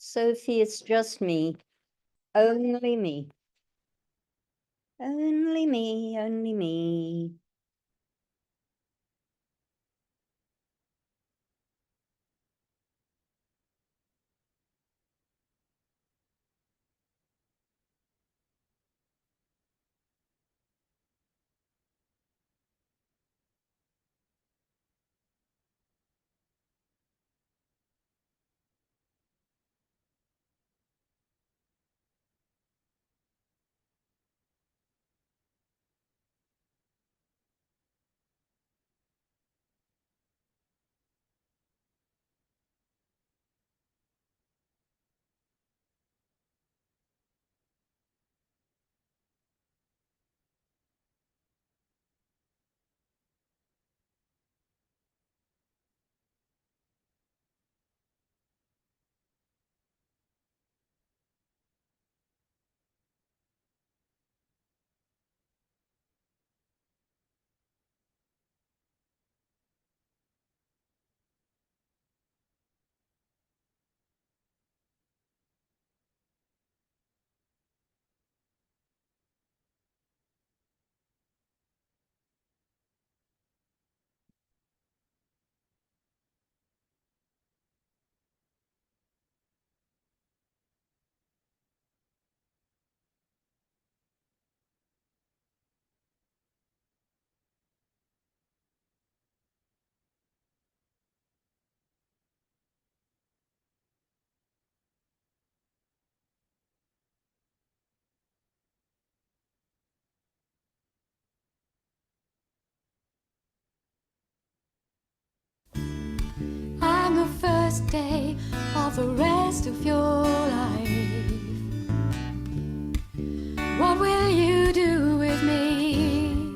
Sophie, it's just me. Only me. Only me, only me. I'm the first day of the rest of your life. What will you do with me?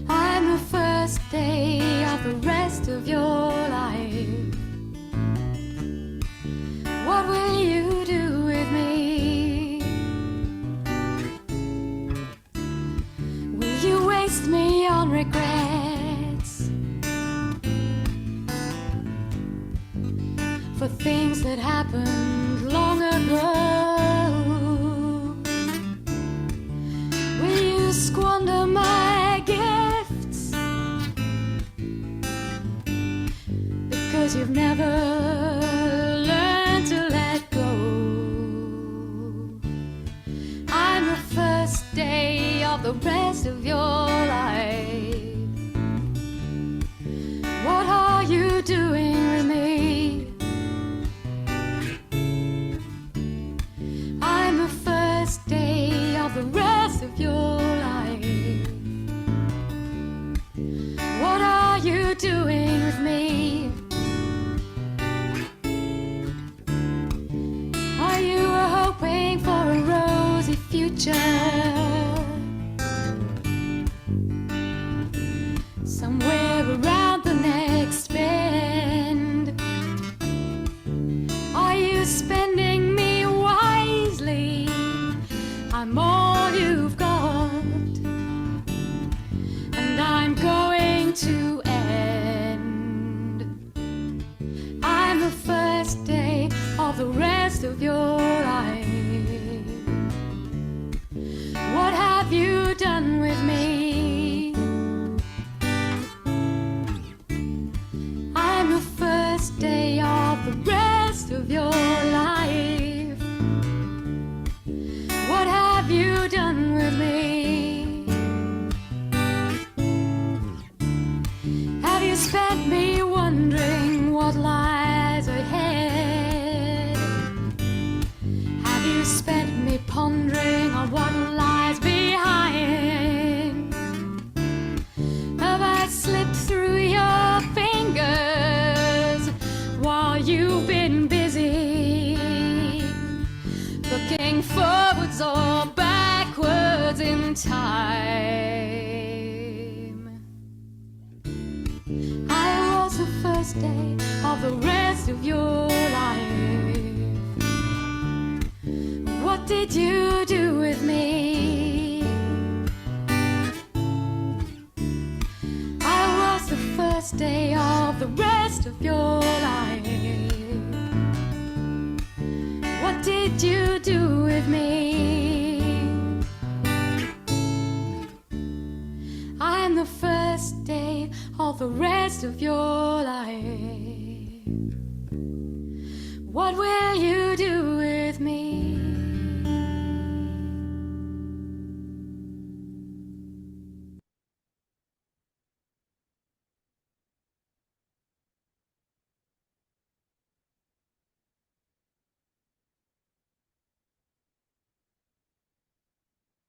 I'm the first day of the rest of your life. What will you do with me? Will you waste me on regrets for things that happened long ago? Will you squander my gifts because you've never learned to let go? I'm the first day of the rest of your life. What are you doing with me? I'm the first day of the rest of your life. What are you doing with me? Are you hoping for a rosy future somewhere around the next bend? Are you spending me wisely? I'm all you've got, and I'm going to end. I'm the first day of the rest of your life. What have you done with me? I'm the first day of the rest of your life. What have you done with me? Have you spent me wondering what lies ahead? Have you spent me pondering on what lies behind? Have I slipped through your fingers while you've been busy looking forwards or backwards in time? I was the first day of the rest of your life. What did you do with me? I was the first first day of the rest of your life. What did you do with me? I'm the first day of the rest of your life. What will you do with me?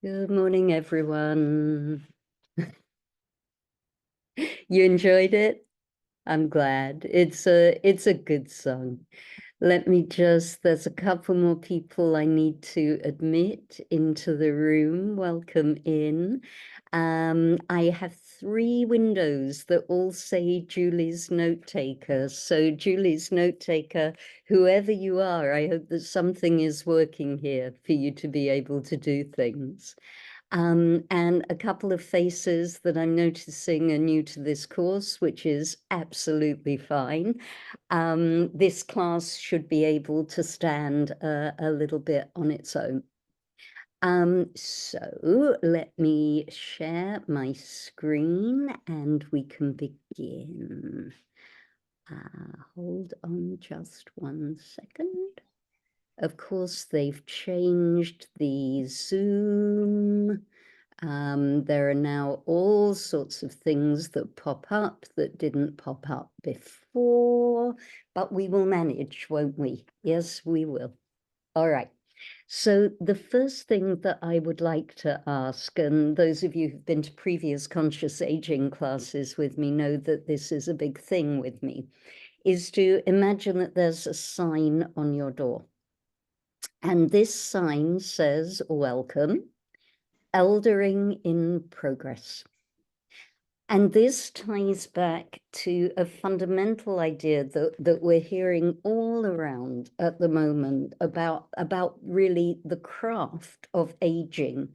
Good morning, everyone. You enjoyed it? I'm glad. It's a good song. Let me just, there's a couple more people I need to admit into the room. Welcome in. I have 3 windows that all say Julie's note taker. So Julie's note taker, whoever you are, I hope that something is working here for you to be able to do things. And a couple of faces that I'm noticing are new to this course, which is absolutely fine. This class should be able to stand a little bit on its own. So let me share my screen and we can begin. Hold on just 1 second. Of course, they've changed the Zoom. There are now all sorts of things that pop up that didn't pop up before, but we will manage, won't we? Yes, we will. All right. So the first thing that I would like to ask, and those of you who've been to previous conscious aging classes with me know that this is a big thing with me, is to imagine that there's a sign on your door. And this sign says, welcome, eldering in progress. And this ties back to a fundamental idea that we're hearing all around at the moment about really the craft of aging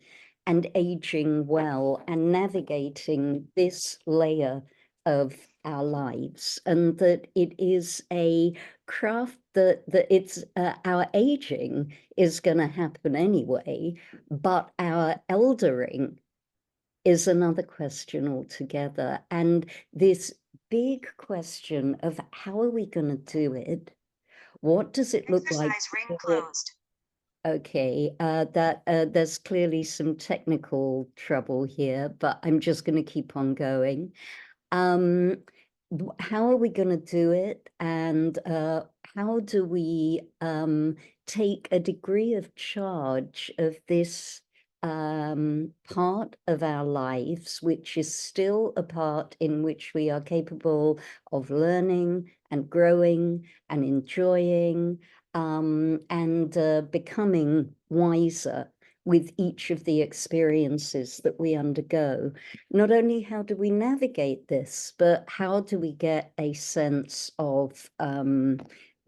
and aging well and navigating this layer of our lives, and that it is a craft that it's our aging is going to happen anyway, but our eldering is another question altogether. And this big question of how are we going to do it? What does it look like? Ring closed. Okay, there's clearly some technical trouble here, but I'm just going to keep on going. How are we going to do it? And how do we take a degree of charge of this part of our lives, which is still a part in which we are capable of learning and growing and enjoying and becoming wiser with each of the experiences that we undergo? Not only how do we navigate this, but how do we get a sense of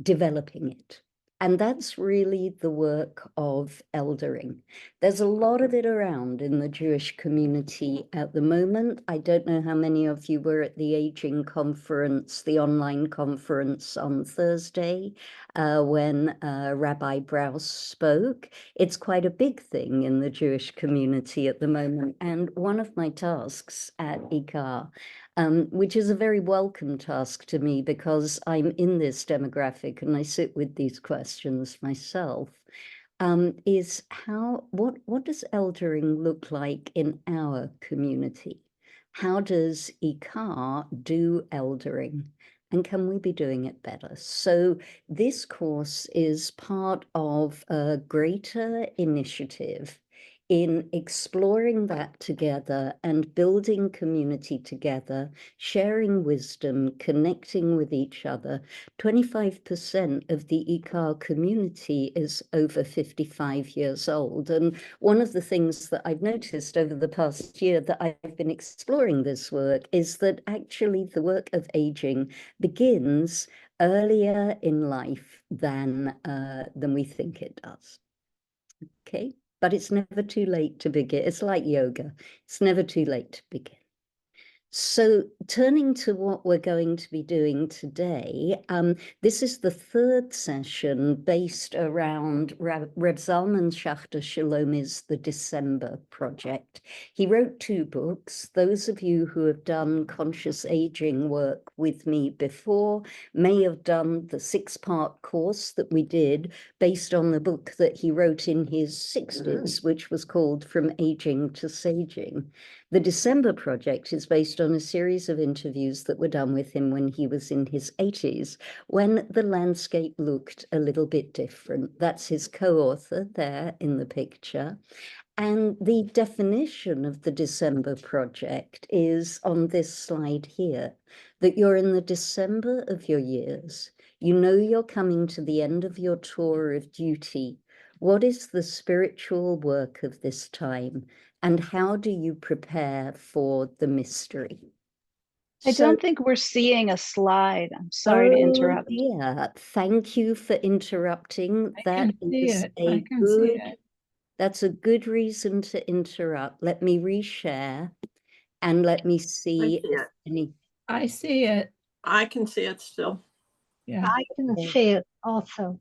developing it? And that's really the work of eldering. There's a lot of it around in the Jewish community at the moment. I don't know how many of you were at the Aging Conference, the online conference on Thursday, when Rabbi Brous spoke. It's quite a big thing in the Jewish community at the moment. And one of my tasks at IKAR, which is a very welcome task to me because I'm in this demographic and I sit with these questions myself, is what does eldering look like in our community? How does IKAR do eldering? And can we be doing it better? So this course is part of a greater initiative in exploring that together and building community together, sharing wisdom, connecting with each other. 25% of the IKAR community is over 55 years old. And one of the things that I've noticed over the past year that I've been exploring this work is that actually the work of aging begins earlier in life than we think it does. Okay, but it's never too late to begin. It's like yoga. It's never too late to begin. So turning to what we're going to be doing today, this is the third session based around Reb Zalman Schachter Shalomi's The December Project. He wrote two books. Those of you who have done conscious aging work with me before may have done the 6-part course that we did based on the book that he wrote in his 60s, which was called From Aging to Saging. The December Project is based on a series of interviews that were done with him when he was in his 80s, when the landscape looked a little bit different. That's his co-author there in the picture. And the definition of the December Project is on this slide here, that you're in the December of your years. You know you're coming to the end of your tour of duty. What is the spiritual work of this time? And how do you prepare for the mystery? I don't think we're seeing a slide. I'm sorry to interrupt. Yeah, thank you for interrupting. I can see it. That's a good reason to interrupt. Let me reshare and let me see if any. I see it. I can see it still. Yeah. I can see it also.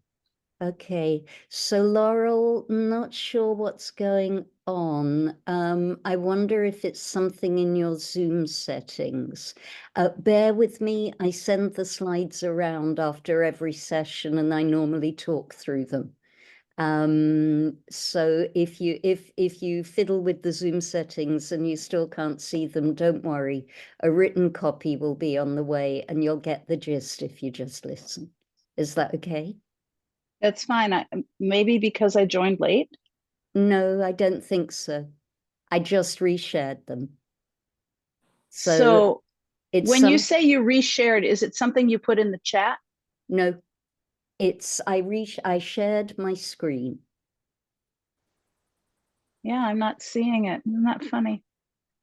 Okay, so Laurel, not sure what's going on. I wonder if it's something in your Zoom settings. Bear with me, I send the slides around after every session and I normally talk through them. So if you fiddle with the Zoom settings and you still can't see them, don't worry. A written copy will be on the way and you'll get the gist if you just listen. Is that okay? That's fine. Maybe because I joined late. No, I don't think so. I just reshared them. So it's when you say you reshared, is it something you put in the chat? No, it's I shared my screen. Yeah, I'm not seeing it. Isn't that funny?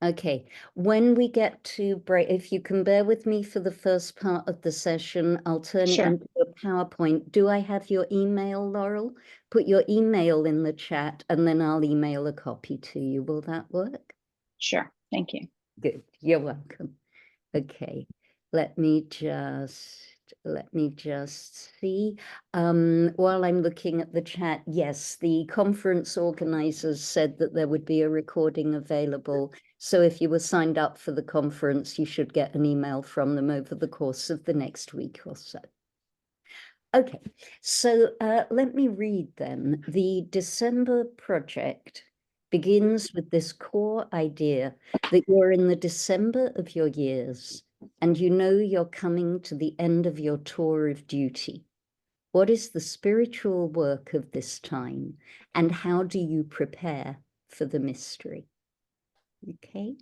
Okay, when we get to break, if you can bear with me for the first part of the session, I'll turn it into a PowerPoint. Do I have your email, Laurel? Put your email in the chat and then I'll email a copy to you. Will that work? Sure, thank you. Good, you're welcome. Okay, let me just see. While I'm looking at the chat, yes, the conference organizers said that there would be a recording available. So if you were signed up for the conference, you should get an email from them over the course of the next week or so. Okay, so let me read then. The December Project begins with this core idea that you're in the December of your years and you know you're coming to the end of your tour of duty. What is the spiritual work of this time and how do you prepare for the mystery? Okay,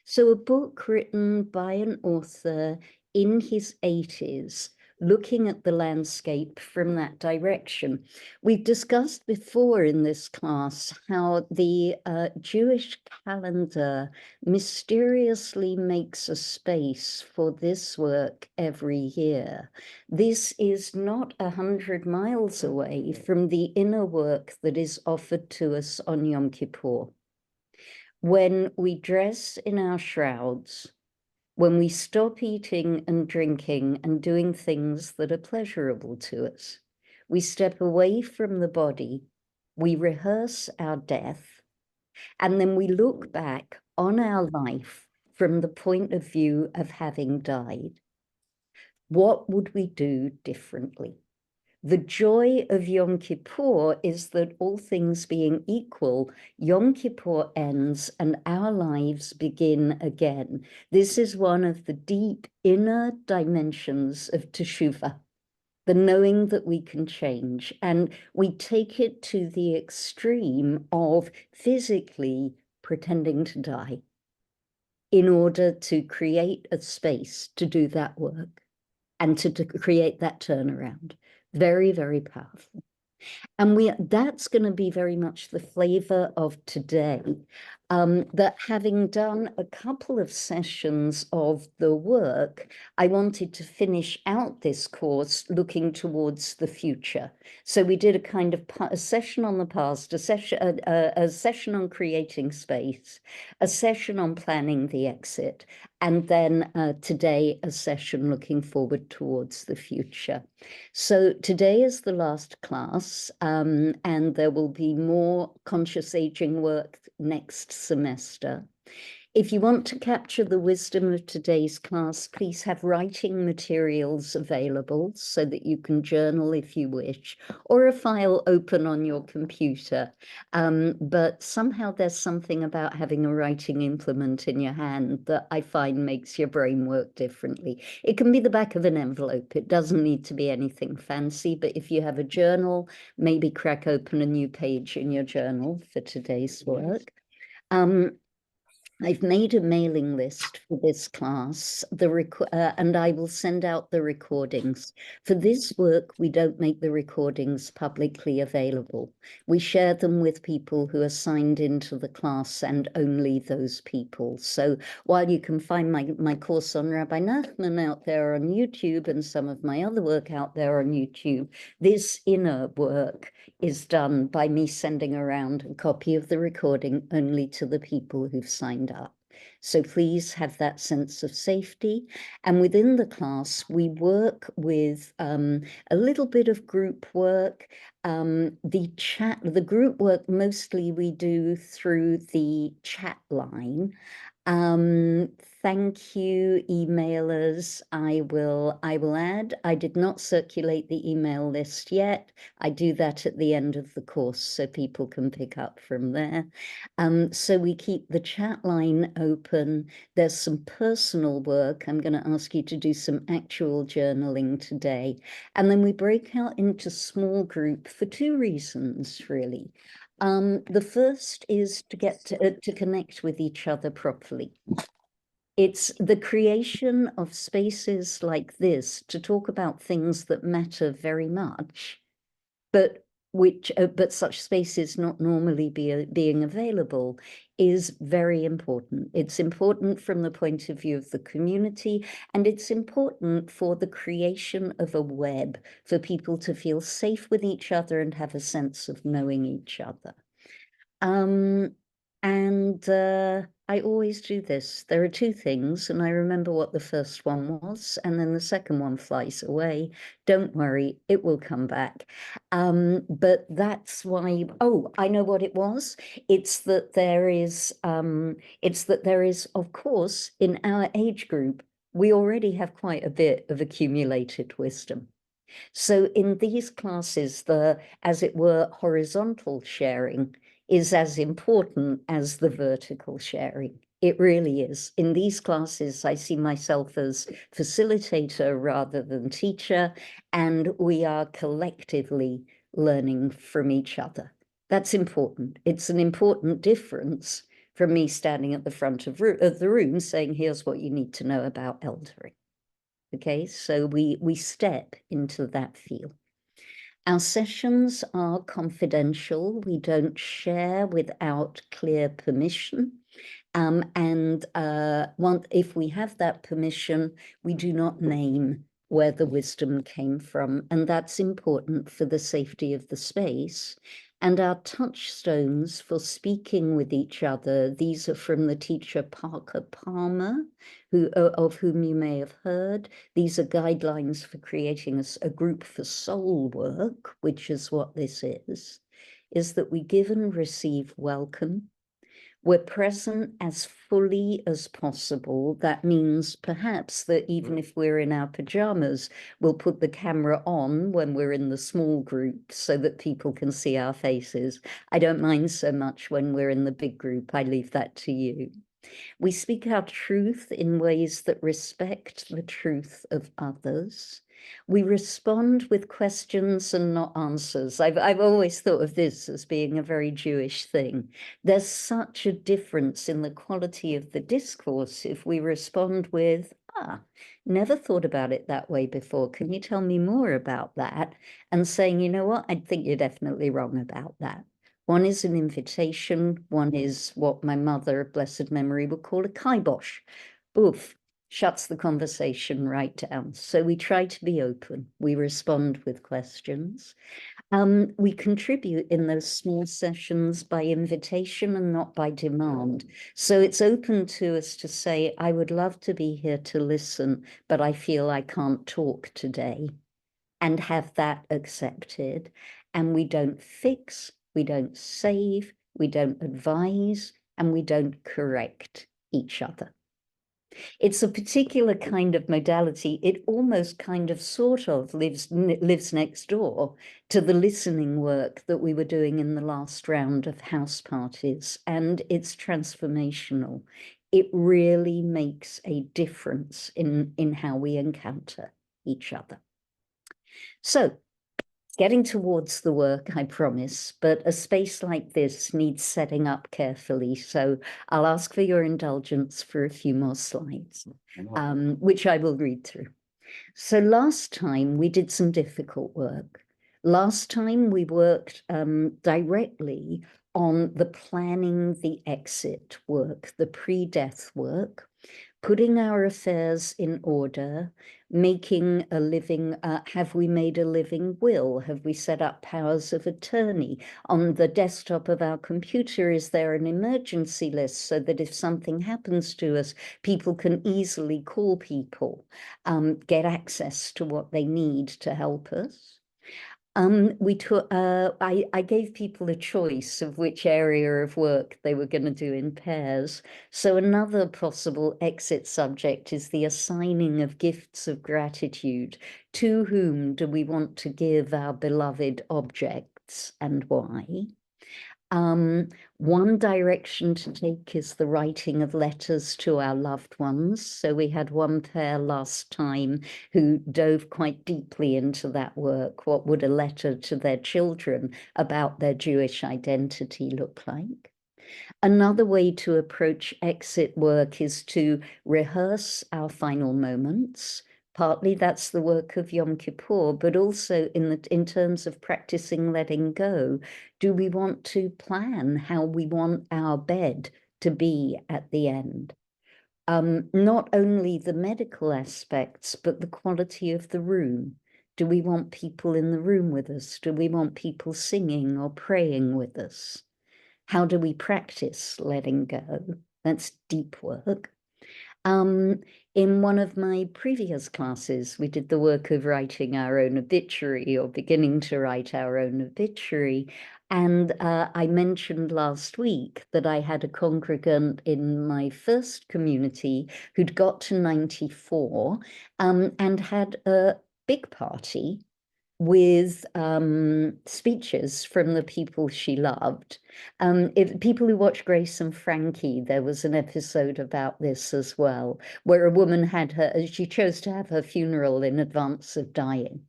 so a book written by an author in his 80s, looking at the landscape from that direction. We've discussed before in this class how the Jewish calendar mysteriously makes a space for this work every year. This is not 100 miles away from the inner work that is offered to us on Yom Kippur. When we dress in our shrouds, when we stop eating and drinking and doing things that are pleasurable to us, we step away from the body, we rehearse our death, and then we look back on our life from the point of view of having died. What would we do differently? The joy of Yom Kippur is that all things being equal, Yom Kippur ends and our lives begin again. This is one of the deep inner dimensions of Teshuvah, the knowing that we can change. And we take it to the extreme of physically pretending to die in order to create a space to do that work and to create that turnaround. Very, very powerful. And that's going to be very much the flavor of today. that having done a couple of sessions of the work, I wanted to finish out this course looking towards the future. So we did a kind of a session on the past, a session on creating space, a session on planning the exit, and then today a session looking forward towards the future. So today is the last class, and there will be more conscious aging work next semester. If you want to capture the wisdom of today's class, please have writing materials available so that you can journal if you wish, or a file open on your computer. But somehow there's something about having a writing implement in your hand that I find makes your brain work differently. It can be the back of an envelope. It doesn't need to be anything fancy, but if you have a journal, maybe crack open a new page in your journal for today's work. I've made a mailing list for this class, and I will send out the recordings. For this work, we don't make the recordings publicly available. We share them with people who are signed into the class and only those people. So while you can find my course on Rabbi Nachman out there on YouTube and some of my other work out there on YouTube, this inner work is done by me sending around a copy of the recording only to the people who've signed up. So please have that sense of safety. And within the class, we work with a little bit of group work. The group work mostly we do through the chat line. Thank you, emailers. I will add. I did not circulate the email list yet. I do that at the end of the course so people can pick up from there. So we keep the chat line open. There's some personal work. I'm going to ask you to do some actual journaling today. And then we break out into small group for two reasons, really. The first is to get to connect with each other properly. It's the creation of spaces like this to talk about things that matter very much, but such spaces not normally being available is very important. It's important from the point of view of the community, and it's important for the creation of a web for people to feel safe with each other and have a sense of knowing each other. I always do this. There are two things, and I remember what the first one was, and then the second one flies away. Don't worry, it will come back. But that's why, oh, I know what it was. It's that there is, of course, in our age group, we already have quite a bit of accumulated wisdom. So in these classes, the, as it were, horizontal sharing is as important as the vertical sharing. It really is. In these classes, I see myself as facilitator rather than teacher, and we are collectively learning from each other. That's important. It's an important difference from me standing at the front of the room saying, here's what you need to know about eldering. Okay, so we step into that field. Our sessions are confidential. We don't share without clear permission. If we have that permission, we do not name where the wisdom came from. And that's important for the safety of the space. And our touchstones for speaking with each other, these are from the teacher Parker Palmer, of whom you may have heard. These are guidelines for creating a group for soul work, which is what this is that we give and receive welcome. We're present as fully as possible. That means perhaps that even if we're in our pajamas, we'll put the camera on when we're in the small group so that people can see our faces. I don't mind so much when we're in the big group. I leave that to you. We speak our truth in ways that respect the truth of others. We respond with questions and not answers. I've always thought of this as being a very Jewish thing. There's such a difference in the quality of the discourse if we respond with, never thought about it that way before. Can you tell me more about that? And saying, you know what, I think you're definitely wrong about that. One is an invitation. One is what my mother, of blessed memory, would call a kibosh. Oof, shuts the conversation right down. So we try to be open. We respond with questions. We contribute in those small sessions by invitation and not by demand. So it's open to us to say, I would love to be here to listen, but I feel I can't talk today, and have that accepted. And we don't fix, we don't save, we don't advise, and we don't correct each other. It's a particular kind of modality. It almost kind of sort of lives next door to the listening work that we were doing in the last round of house parties, and it's transformational. It really makes a difference in how we encounter each other. So, getting towards the work, I promise, but a space like this needs setting up carefully. So I'll ask for your indulgence for a few more slides, which I will read through. So last time we did some difficult work. Last time we worked directly on the planning the exit work, the pre-death work, putting our affairs in order, making a living, have we made a living will? Have we set up powers of attorney? On the desktop of our computer, is there an emergency list so that if something happens to us, people can easily call people, get access to what they need to help us? I gave people a choice of which area of work they were going to do in pairs. So another possible exit subject is the assigning of gifts of gratitude. To whom do we want to give our beloved objects and why? One direction to take is the writing of letters to our loved ones. So we had one pair last time who dove quite deeply into that work. What would a letter to their children about their Jewish identity look like? Another way to approach exit work is to rehearse our final moments. Partly that's the work of Yom Kippur, but also in terms of practicing letting go, do we want to plan how we want our bed to be at the end? Not only the medical aspects, but the quality of the room. Do we want people in the room with us? Do we want people singing or praying with us? How do we practice letting go? That's deep work. In one of my previous classes, we did the work of writing our own obituary or beginning to write our own obituary. And I mentioned last week that I had a congregant in my first community who'd got to 94 and had a big party with speeches from the people she loved. If people who watch Grace and Frankie, there was an episode about this as well, where a woman had she chose to have her funeral in advance of dying.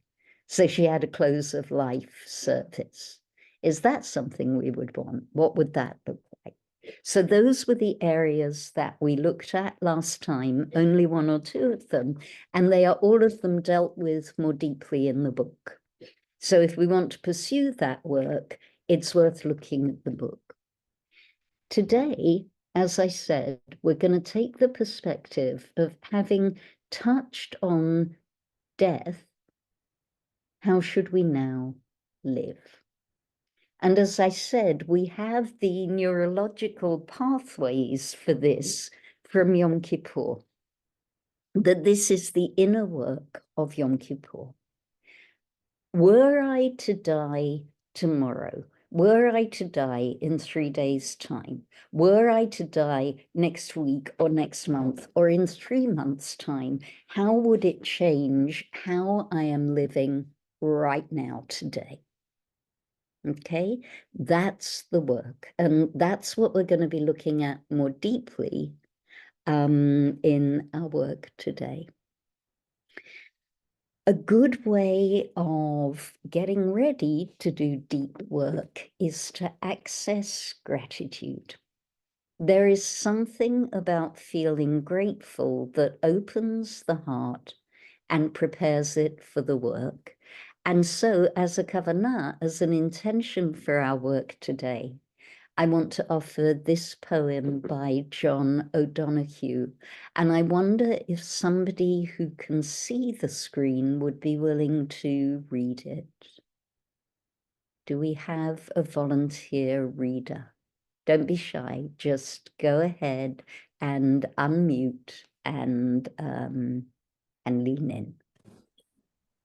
So she had a close of life service. Is that something we would want? What would that look like? So those were the areas that we looked at last time, only one or two of them, and they are all of them dealt with more deeply in the book. So if we want to pursue that work, it's worth looking at the book. Today, as I said, we're going to take the perspective of having touched on death. How should we now live? And as I said, we have the neurological pathways for this from Yom Kippur, that this is the inner work of Yom Kippur. Were I to die tomorrow, were I to die in 3 days' time, were I to die next week or next month or in 3 months' time, how would it change how I am living right now today? Okay, that's the work. And that's what we're going to be looking at more deeply in our work today. A good way of getting ready to do deep work is to access gratitude. There is something about feeling grateful that opens the heart and prepares it for the work. And so as a kavanah, as an intention for our work today, I want to offer this poem by John O'Donoghue. And I wonder if somebody who can see the screen would be willing to read it. Do we have a volunteer reader? Don't be shy, just go ahead and unmute and lean in.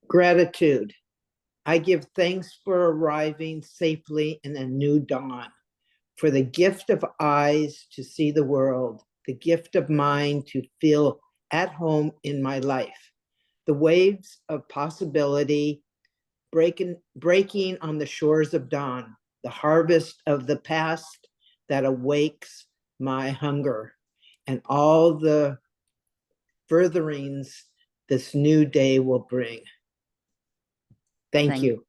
Gratitude. I give thanks for arriving safely in a new dawn, for the gift of eyes to see the world, the gift of mind to feel at home in my life, the waves of possibility breaking on the shores of dawn, the harvest of the past that awakes my hunger, and all the furtherings this new day will bring. Thank you.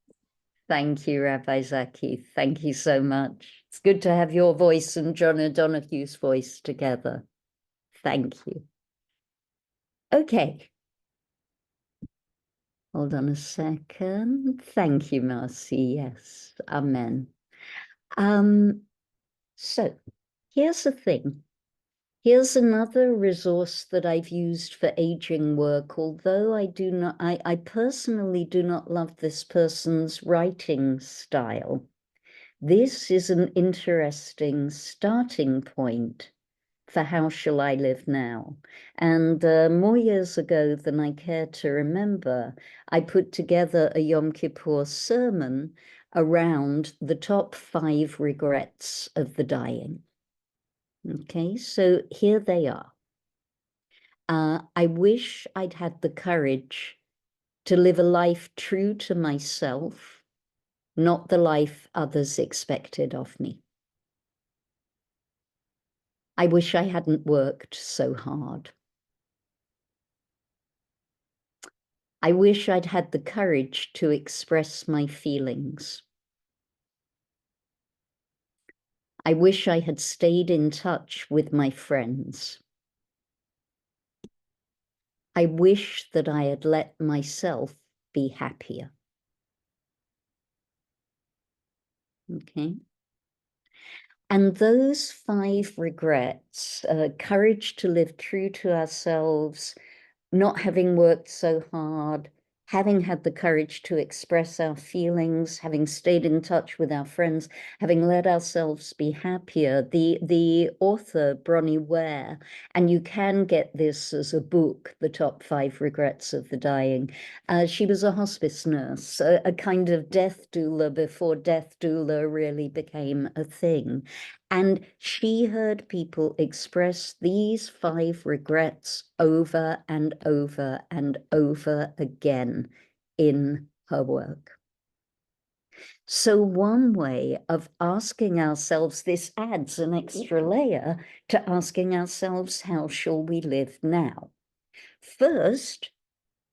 Thank you, Rabbi Zaki. Thank you so much. It's good to have your voice and John O'Donoghue's voice together. Thank you. Okay. Hold on a second. Thank you, Marcy. Yes, amen. So here's the thing. Here's another resource that I've used for aging work, although I personally do not love this person's writing style. This is an interesting starting point for How Shall I Live Now? And more years ago than I care to remember, I put together a Yom Kippur sermon around the top 5 regrets of the dying. Okay, so here they are. I wish I'd had the courage to live a life true to myself, not the life others expected of me. I wish I hadn't worked so hard. I wish I'd had the courage to express my feelings. I wish I had stayed in touch with my friends. I wish that I had let myself be happier. Okay. And those 5 regrets, courage to live true to ourselves, not having worked so hard, having had the courage to express our feelings, having stayed in touch with our friends, having let ourselves be happier. The author, Bronnie Ware, and you can get this as a book, The Top 5 Regrets of the Dying. She was a hospice nurse, a kind of death doula before death doula really became a thing. And she heard people express these 5 regrets over and over and over again in her work. So one way of asking ourselves, this adds an extra layer to asking ourselves, how shall we live now? First,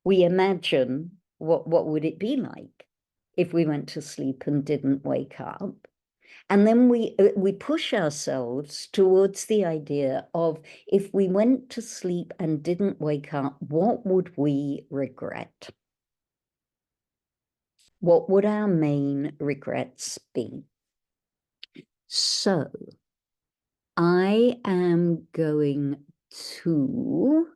we imagine what would it be like if we went to sleep and didn't wake up? And then we push ourselves towards the idea of, if we went to sleep and didn't wake up, what would we regret? What would our main regrets be? So I am going to,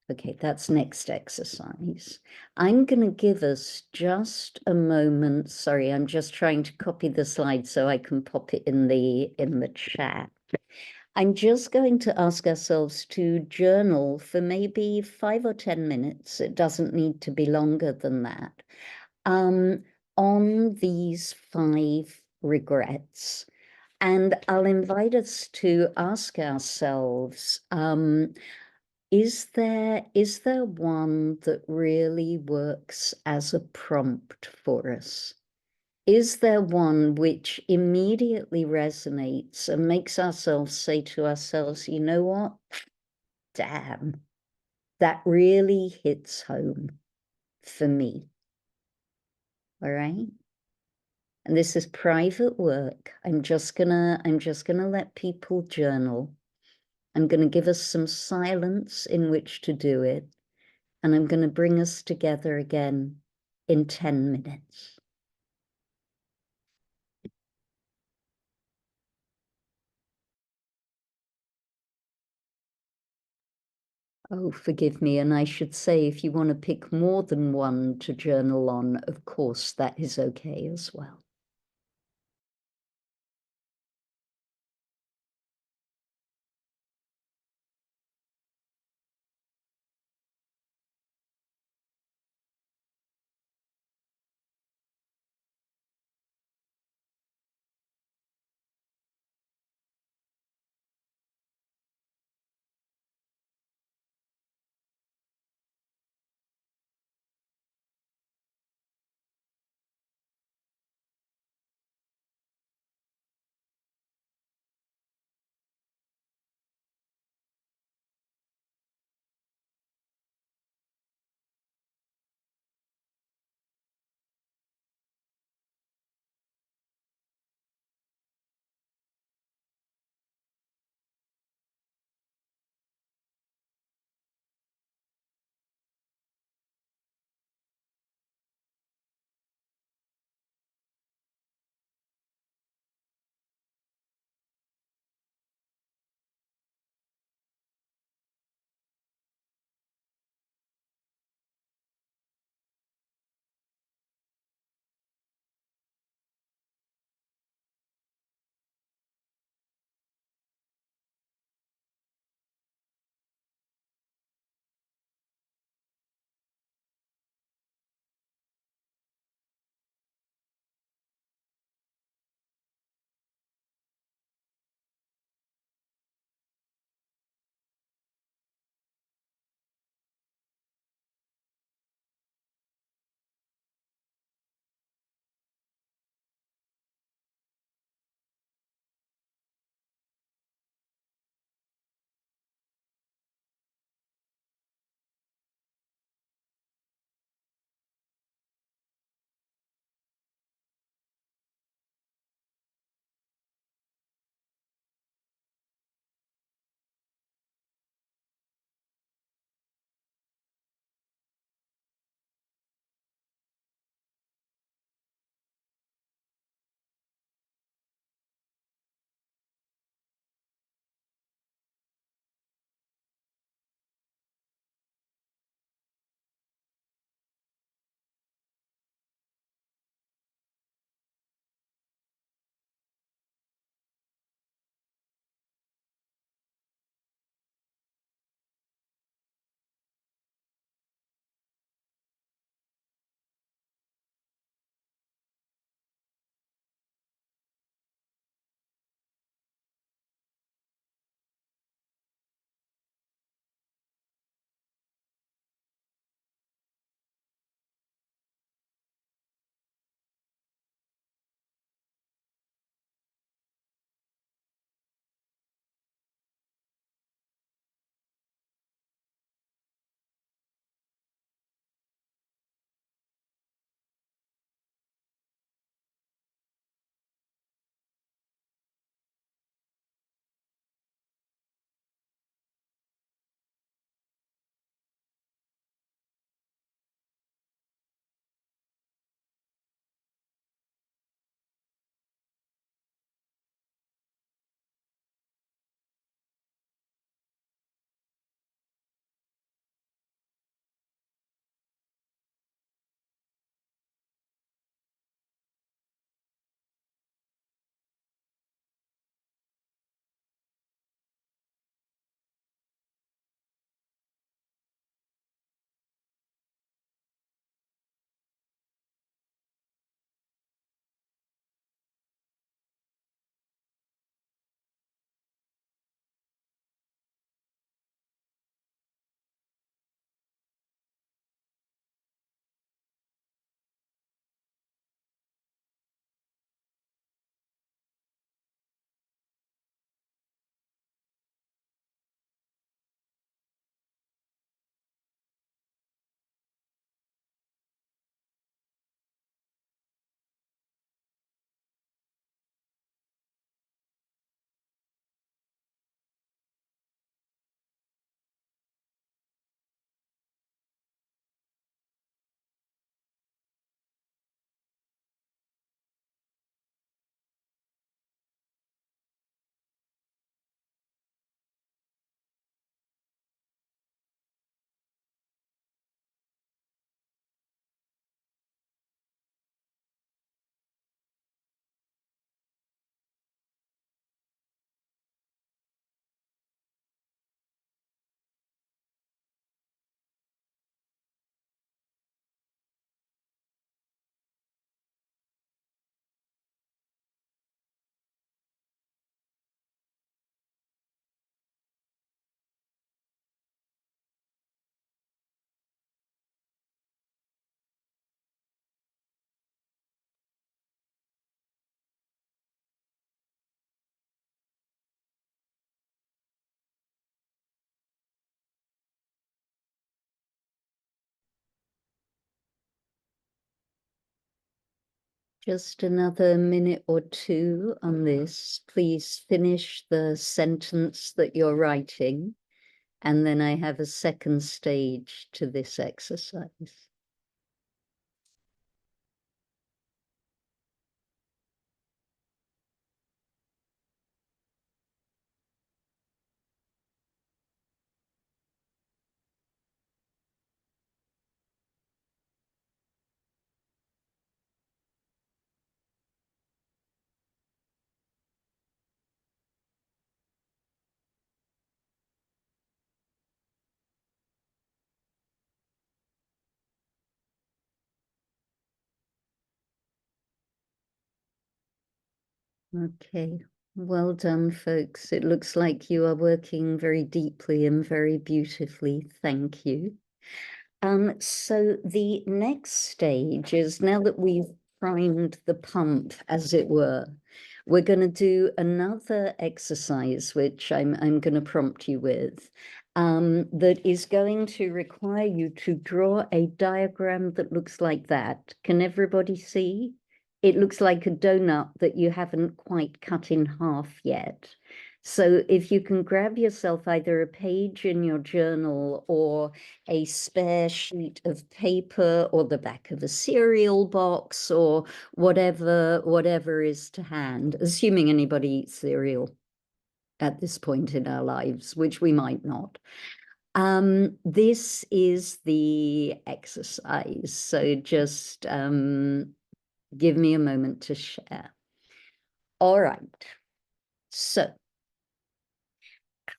okay, that's next exercise. I'm going to give us just a moment. Sorry, I'm just trying to copy the slide so I can pop it in the chat. I'm just going to ask ourselves to journal for maybe 5 or 10 minutes. It doesn't need to be longer than that. On these 5 regrets. And I'll invite us to ask ourselves, is there one that really works as a prompt for us? Is there one which immediately resonates and makes ourselves say to ourselves, you know what? Damn, that really hits home for me. All right? And this is private work. I'm just gonna let people journal. I'm going to give us some silence in which to do it. and I'm going to bring us together again in 10 minutes. Oh, forgive me. And I should say, if you want to pick more than one to journal on, of course, that is okay as well. Just another minute or two on this. Please finish the sentence that you're writing. And then I have a second stage to this exercise. Okay, well done, folks. It looks like you are working very deeply and very beautifully. Thank you. So the next stage is, now that we've primed the pump, as it were, we're going to do another exercise, which I'm going to prompt you with, that is going to require you to draw a diagram that looks like that. Can everybody see? It looks like a donut that you haven't quite cut in half yet. So if you can grab yourself either a page in your journal or a spare sheet of paper or the back of a cereal box or whatever is to hand, assuming anybody eats cereal at this point in our lives, which we might not. This is the exercise. So just give me a moment to share. All right. So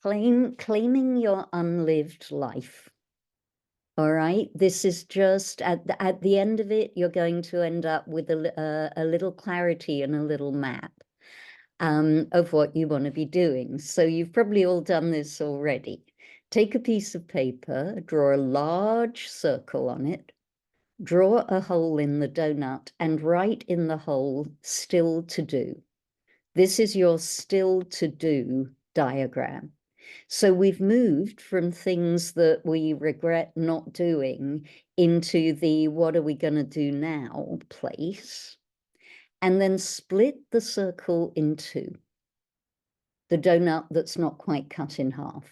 claiming your unlived life. All right, this is just at the end of it, you're going to end up with a little clarity and a little map of what you want to be doing. So you've probably all done this already. Take a piece of paper, draw a large circle on it, draw a hole in the donut, and write in the hole "still to do." This is your still to do diagram. So we've moved from things that we regret not doing into the what are we going to do now place, and then split the circle in two. The donut that's not quite cut in half.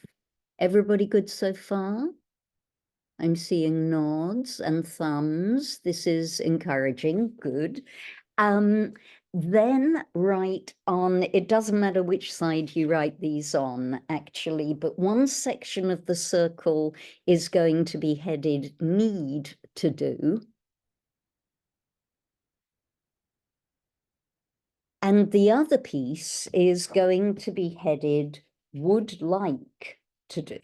Everybody good so far? I'm seeing nods and thumbs. This is encouraging. Good. Then write on, it doesn't matter which side you write these on, actually, but one section of the circle is going to be headed "need to do." And the other piece is going to be headed "would like to do."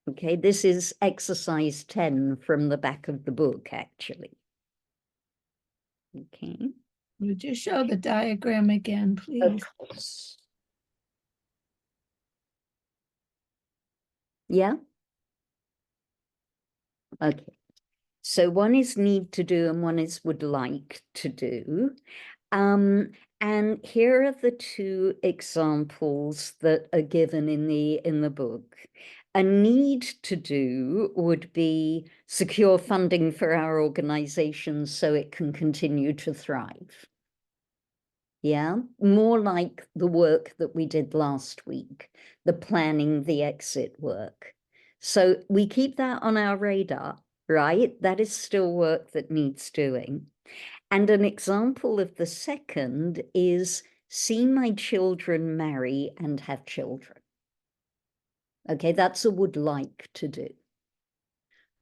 Okay, this is exercise 10 from the back of the book, actually. Okay. Would you show the diagram again, please? Of course. Yeah? Okay. So one is need to do and one is would like to do. And here are the two examples that are given in the book. A need to do would be secure funding for our organization so it can continue to thrive. Yeah, more like the work that we did last week, the planning, the exit work. So we keep that on our radar, right? That is still work that needs doing. And an example of the second is see my children marry and have children. Okay, that's a would like to do.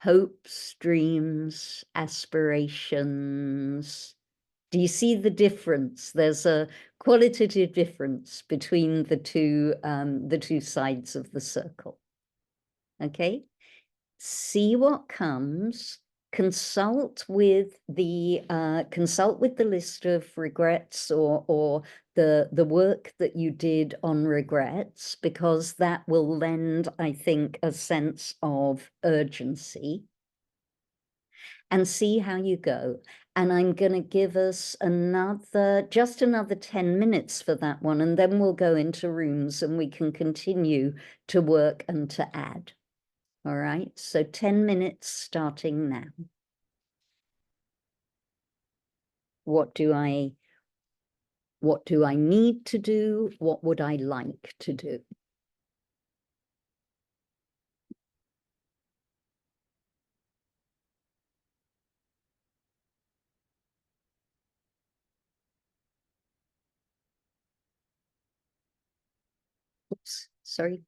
Hopes, dreams, aspirations. Do you see the difference? There's a qualitative difference between the two sides of the circle. Okay, see what comes. Consult with the list of regrets or the work that you did on regrets, because that will lend, I think, a sense of urgency. And see how you go. And I'm going to give us just another 10 minutes for that one, and then we'll go into rooms and we can continue to work and to add. All right, so 10 minutes starting now. what do I need to do? What would I like to do? Oops, sorry.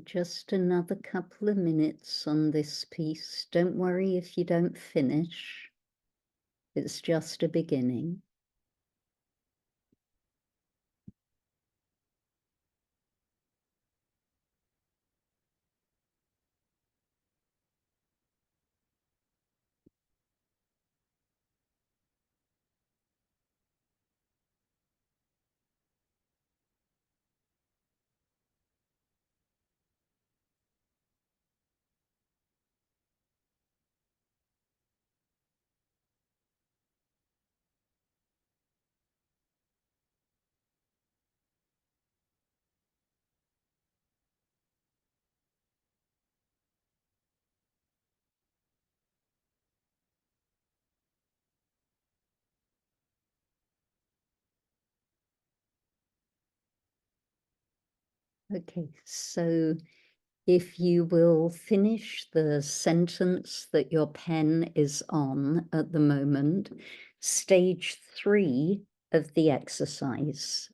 Just another couple of minutes on this piece. Don't worry if you don't finish. It's just a beginning. Okay, so if you will finish the sentence that your pen is on at the moment, stage 3 of the exercise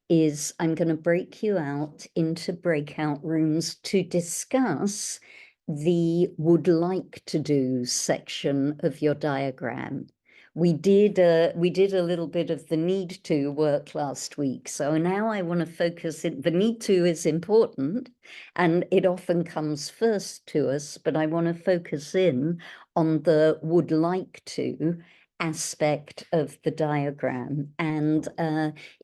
is I'm going to break you out into breakout rooms to discuss the would like to do section of your diagram. We did a little bit of the need to work last week. So now I want to focus it. The need to is important and it often comes first to us, but I want to focus in on the would like to aspect of the diagram. And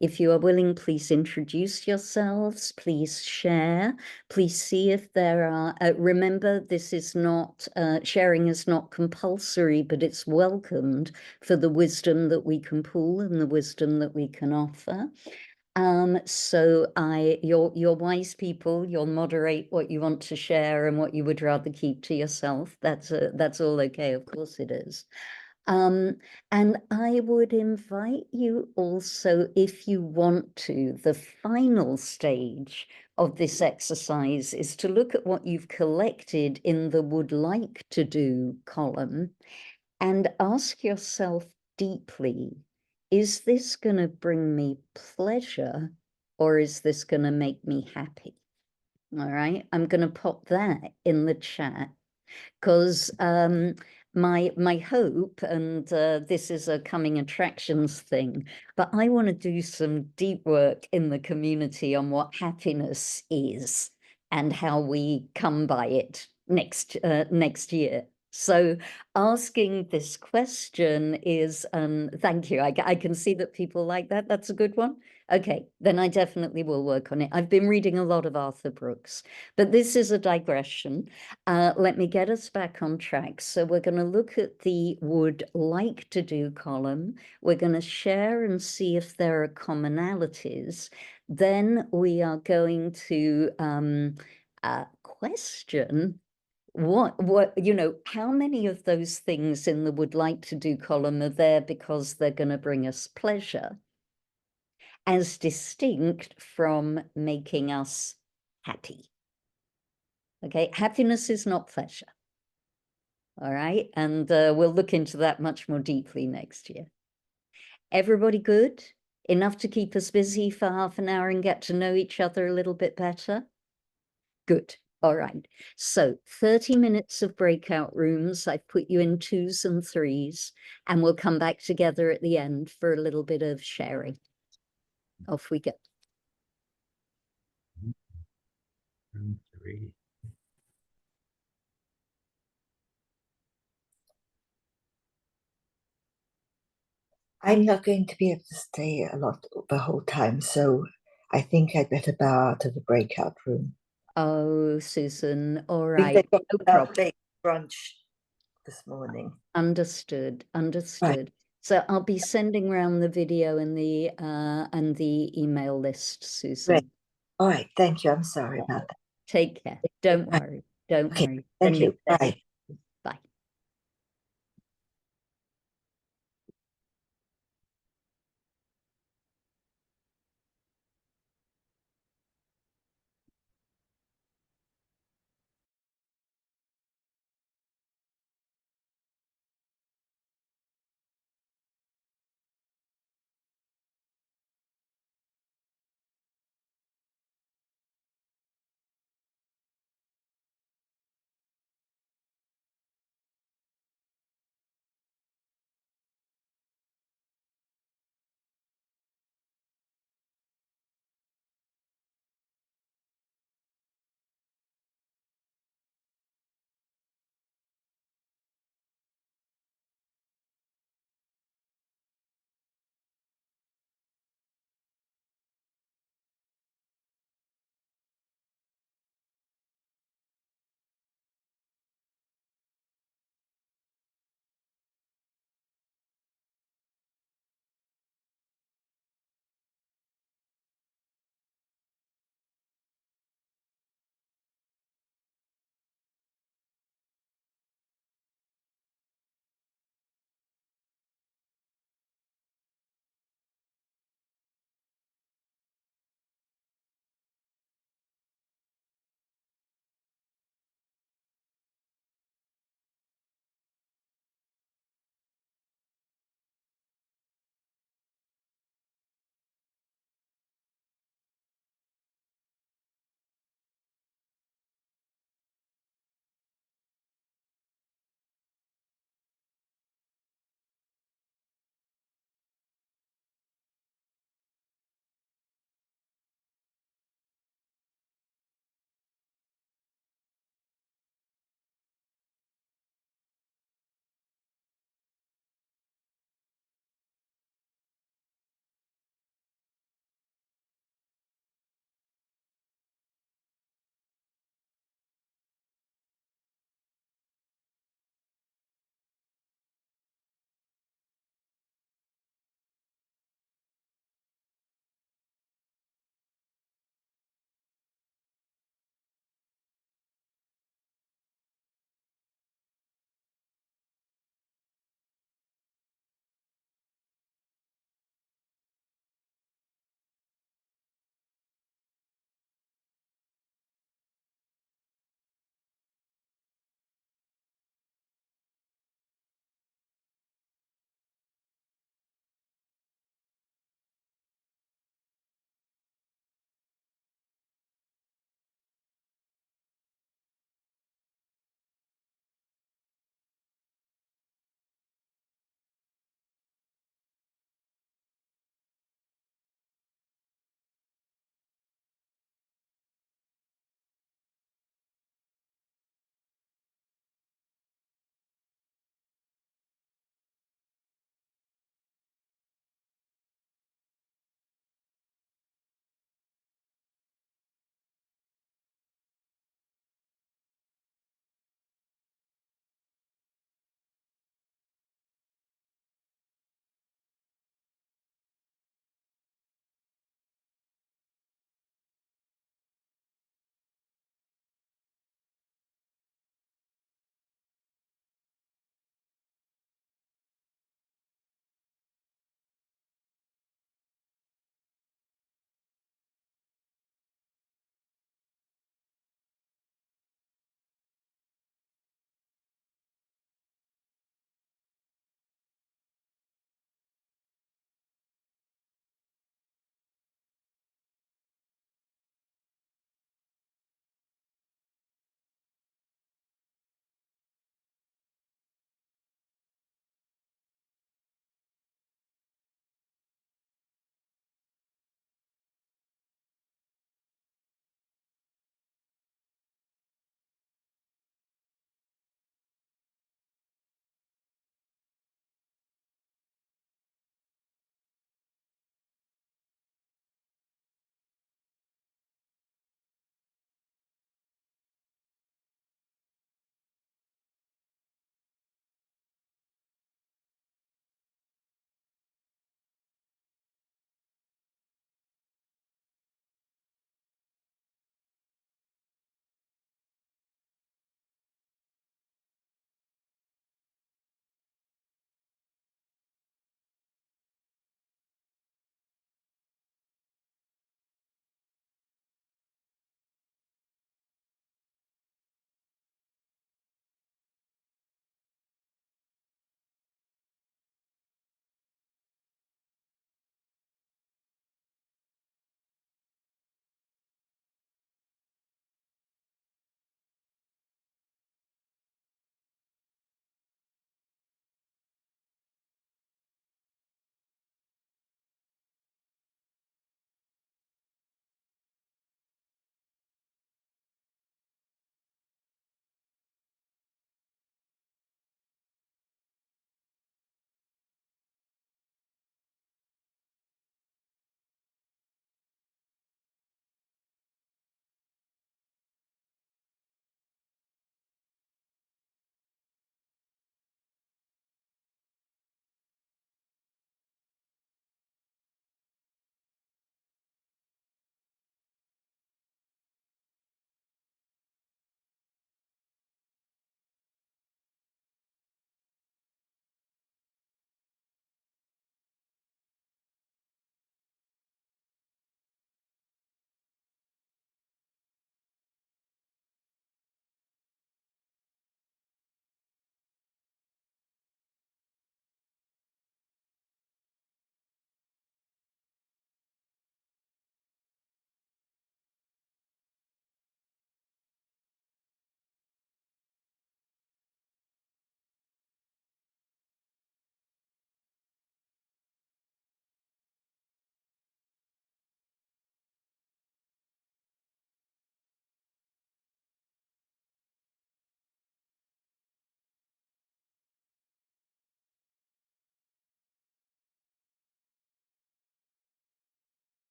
if you are willing, please introduce yourselves, please share, please see if there are, remember this is not, sharing is not compulsory, but it's welcomed for the wisdom that we can pull and the wisdom that we can offer. So you're wise people, you'll moderate what you want to share and what you would rather keep to yourself. That's all okay, of course it is. And I would invite you also, if you want to, the final stage of this exercise is to look at what you've collected in the would like to do column and ask yourself deeply, is this going to bring me pleasure or is this going to make me happy? All right, I'm going to pop that in the chat because my hope, and this is a coming attractions thing, but I want to do some deep work in the community on what happiness is and how we come by it next year. So asking this question is, thank you. I can see that people like that. That's a good one. Okay, then I definitely will work on it. I've been reading a lot of Arthur Brooks, but this is a digression. Let me get us back on track. So we're going to look at the would like to do column. We're going to share and see if there are commonalities. Then we are going to question how many of those things in the would like to do column are there because they're going to bring us pleasure, as distinct from making us happy. Okay, happiness is not pleasure. All right, and we'll look into that much more deeply next year. Everybody good? Enough to keep us busy for half an hour and get to know each other a little bit better? Good. All right. So 30 minutes of breakout rooms. I've put you in 2s and 3s, and we'll come back together at the end for a little bit of sharing. Off we go. 3. I'm not going to be able to stay a lot the whole time, so I think I'd better bow out of the breakout room. Oh, Susan, all Because right. I got No up problem. late brunch this morning. Understood. Right. So I'll be sending around the video and the email list, Susan. Right. All right. Thank you. I'm sorry about that. Take care. Don't worry. Don't Okay. worry. Thank Send you. it there. Bye. Bye.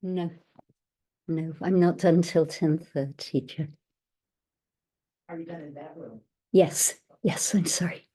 No, no, I'm not done till 10:30, Joe. Are you done in that room? Yes, yes, I'm sorry.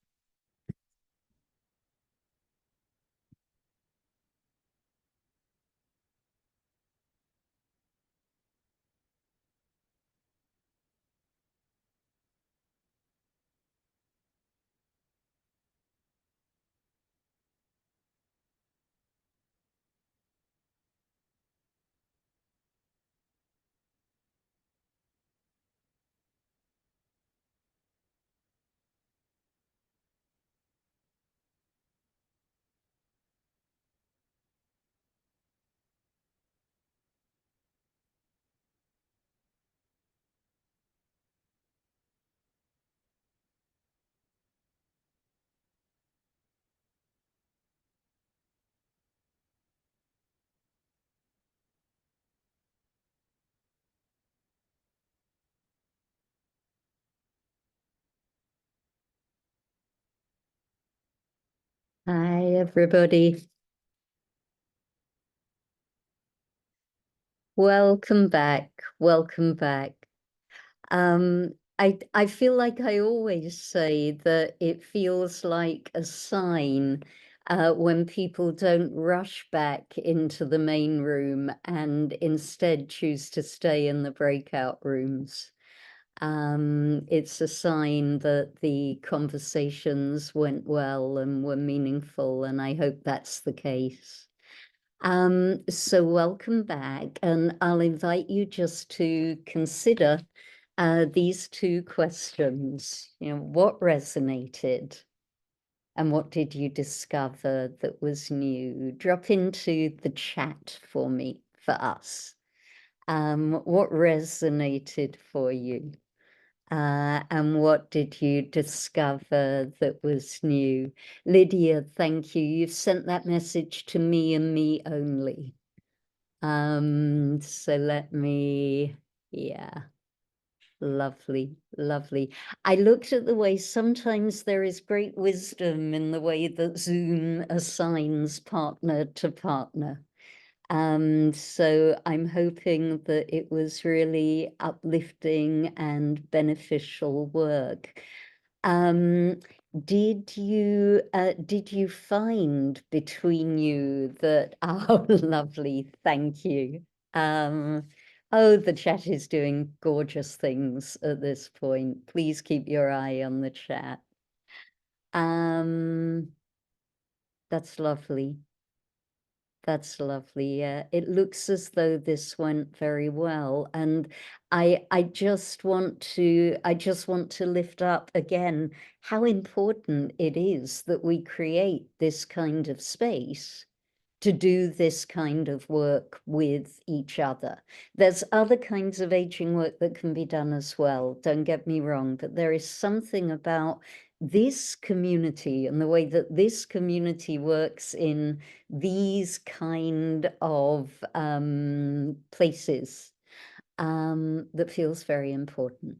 Hi, everybody. Welcome back. Welcome back. I feel like I always say that it feels like a sign when people don't rush back into the main room and instead choose to stay in the breakout rooms. It's a sign that the conversations went well and were meaningful, and I hope that's the case. So welcome back, and I'll invite you just to consider these two questions. You know, what resonated and what did you discover that was new? Drop into the chat for me, for us. What resonated for you? And what did you discover that was new? Lydia, thank you. You've sent that message to me and me only. So let me, yeah, lovely, lovely. I looked at the way sometimes there is great wisdom in the way that Zoom assigns partner to partner. So I'm hoping that it was really uplifting and beneficial work. Did you find between you that, oh, lovely, thank you. Oh, the chat is doing gorgeous things at this point. Please keep your eye on the chat. That's lovely. That's lovely. Yeah, it looks as though this went very well, and I just want to lift up again how important it is that we create this kind of space to do this kind of work with each other. There's other kinds of aging work that can be done as well, don't get me wrong, but there is something about this community and the way that this community works in these kind of places that feels very important.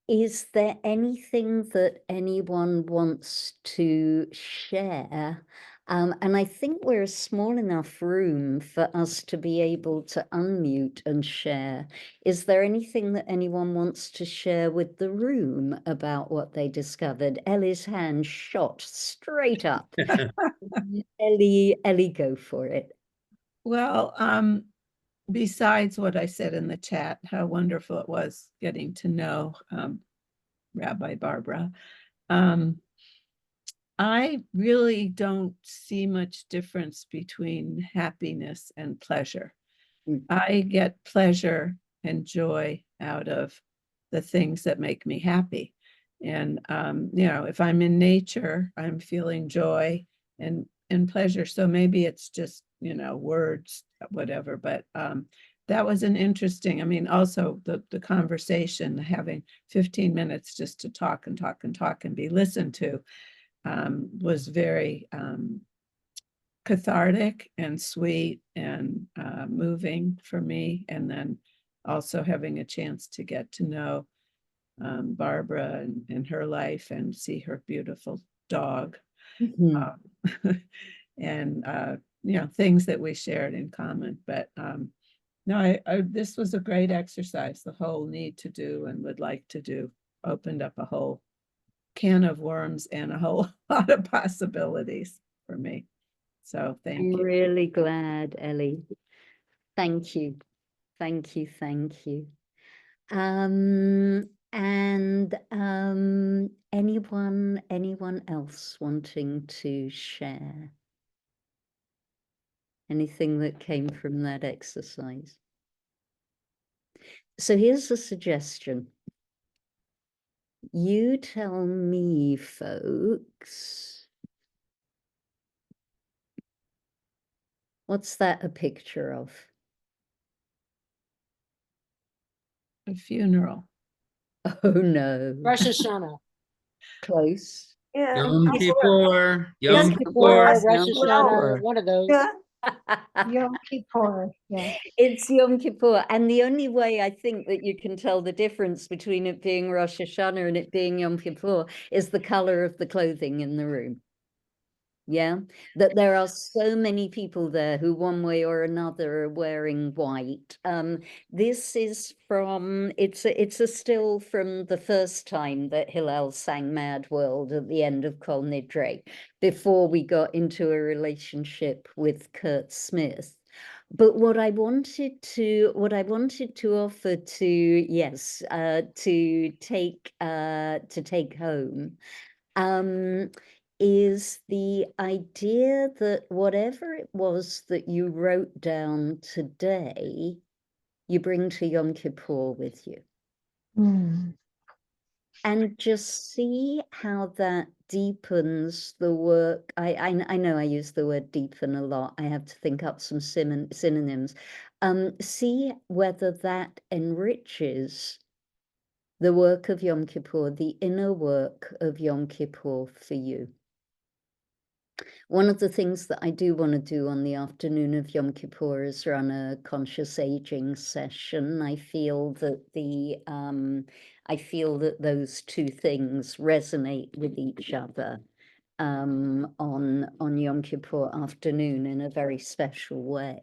Is there anything that anyone wants to share? And I think we're a small enough room for us to be able to unmute and share. Is there anything that anyone wants to share with the room about what they discovered? Ellie's hand shot straight up. Ellie, go for it. Well, besides what I said in the chat, how wonderful it was getting to know Rabbi Barbara. I really don't see much difference between happiness and pleasure. I get pleasure and joy out of the things that make me happy. And, if I'm in nature, I'm feeling joy and pleasure. So maybe it's just, words, whatever, but that was an interesting, also the conversation, having 15 minutes just to talk and talk and talk and be listened to was very cathartic and sweet and moving for me. And then also having a chance to get to know Barbara and her life and see her beautiful dog. And things that we shared in common. But no, this was a great exercise. The whole need to do and would like to do opened up a whole can of worms and a whole lot of possibilities for me. So thank I'm you. really glad, Ellie. Thank you. Thank you. Thank you. And anyone else wanting to share anything that came from that exercise? So here's a suggestion. You tell me, folks, what's that a picture of? A funeral. Oh no. Rosh Hashanah. Close. Yeah. Yom Kippur. Yom Yom Kippur, Kippur. Rosh Yom Hashanah, Kippur. one of those. Yeah. Yom Kippur. Yeah. It's Yom Kippur. And the only way I think that you can tell the difference between it being Rosh Hashanah and it being Yom Kippur is the color of the clothing in the room. Yeah, that there are so many people there who one way or another are wearing white. This is from, it's a still from the first time that Hillel sang Mad World at the end of Kol Nidre, before we got into a relationship with Kurt Smith. But what I wanted to offer to, yes, to take home, is the idea that whatever it was that you wrote down today, you bring to Yom Kippur with you. And just see how that deepens the work. I know I use the word deepen a lot. I have to think up some synonyms. See whether that enriches the work of Yom Kippur, the inner work of Yom Kippur for you. One of the things that I do want to do on the afternoon of Yom Kippur is run a conscious aging session. I feel that those two things resonate with each other on Yom Kippur afternoon in a very special way.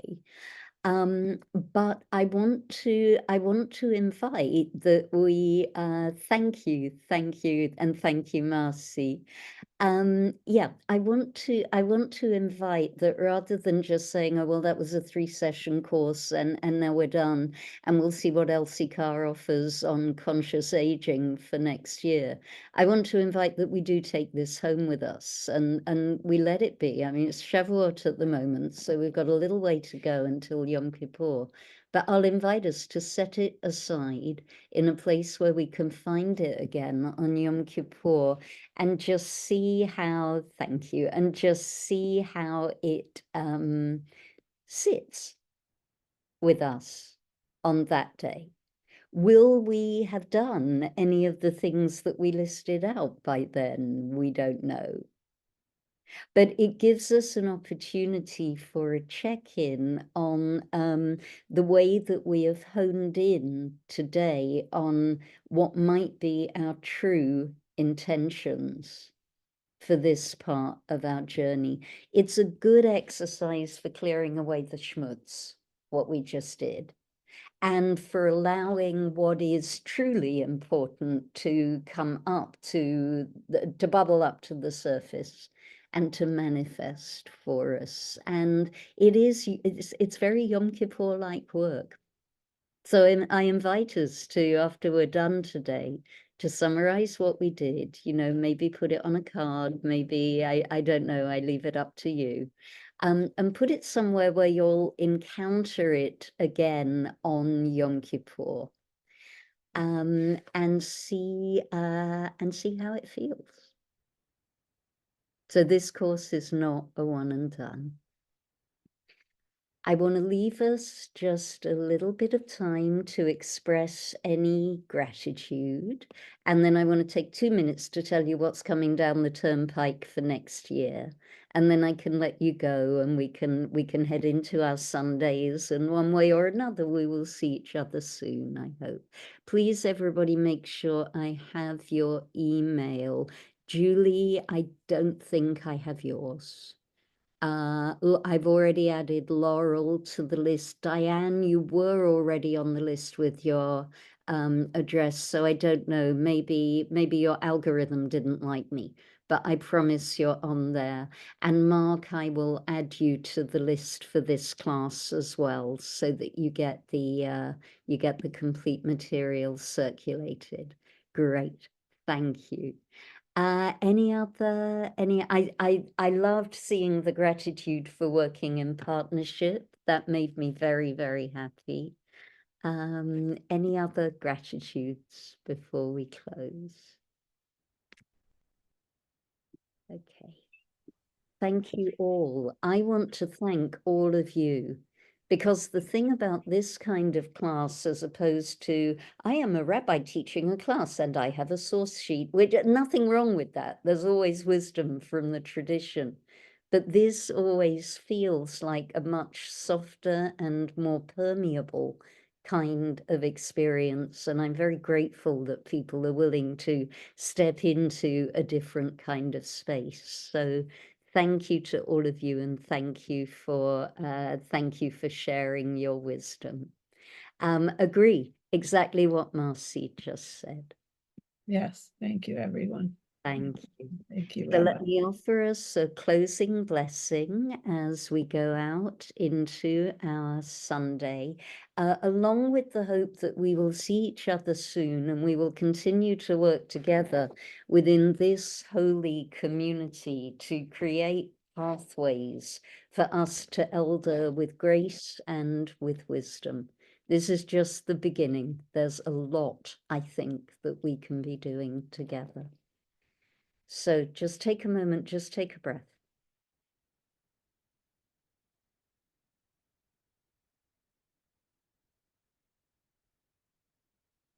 But I want to invite that we thank you, and thank you, Marcy. Yeah, I want to invite that rather than just saying, oh, well, that was a 3-session course and now we're done and we'll see what else IKAR offers on conscious aging for next year. I want to invite that we do take this home with us and we let it be. I mean, it's Shavuot at the moment, so we've got a little way to go until Yom Kippur. But I'll invite us to set it aside in a place where we can find it again on Yom Kippur and just see how, thank you, and just see how it sits with us on that day. Will we have done any of the things that we listed out by then? We don't know. But it gives us an opportunity for a check-in on the way that we have honed in today on what might be our true intentions for this part of our journey. It's a good exercise for clearing away the schmutz, what we just did, and for allowing what is truly important to come up to bubble up to the surface and to manifest for us. And it's very Yom Kippur-like work. So I invite us to, after we're done today, to summarize what we did, maybe put it on a card, maybe, I don't know, I leave it up to you. And put it somewhere where you'll encounter it again on Yom Kippur. And see how it feels. So this course is not a one and done. I want to leave us just a little bit of time to express any gratitude. And then I want to take 2 minutes to tell you what's coming down the turnpike for next year. And then I can let you go and we can head into our Sundays. And one way or another, we will see each other soon, I hope. Please, everybody, make sure I have your email. Julie, I don't think I have yours. I've already added Laurel to the list. Diane, you were already on the list with your address, so I don't know, maybe your algorithm didn't like me, but I promise you're on there. And Mark, I will add you to the list for this class as well, so that you get the complete materials circulated. Great, thank you. I loved seeing the gratitude for working in partnership. That made me very, very happy. Any other gratitudes before we close? Okay. Thank you all. I want to thank all of you, because the thing about this kind of class, as opposed to, I am a rabbi teaching a class and I have a source sheet, which nothing wrong with that. There's always wisdom from the tradition. But this always feels like a much softer and more permeable kind of experience. And I'm very grateful that people are willing to step into a different kind of space. So thank you to all of you, and thank you for sharing your wisdom. Agree, exactly what Marcy just said. Yes, thank you, everyone. Thank you. Thank you, So Rabbi. let me offer us a closing blessing as we go out into our Sunday, along with the hope that we will see each other soon, and we will continue to work together within this holy community to create pathways for us to elder with grace and with wisdom. This is just the beginning. There's a lot, I think, that we can be doing together. So just take a moment, just take a breath.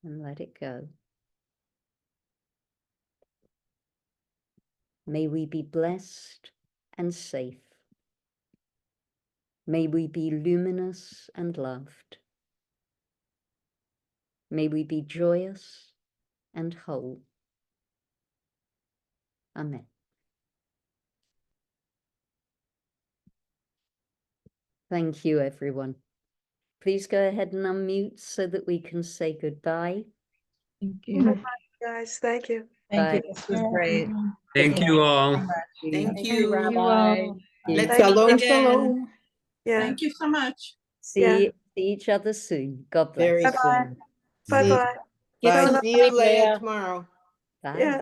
And let it go. May we be blessed and safe. May we be luminous and loved. May we be joyous and whole. Amen. Thank you, everyone. Please go ahead and unmute so that we can say goodbye. Thank you. Guys, thank you. Thank you. Bye. This was great. Thank you all. Thank Thank you. you, Rabbi. Let's Thank meet Shalom, again. shalom. Yeah. Thank you so much. See each other soon. God bless. Very Bye-bye. soon. Bye-bye. Bye. Bye-bye. See you, Leah, Leah. tomorrow. Bye. Yeah.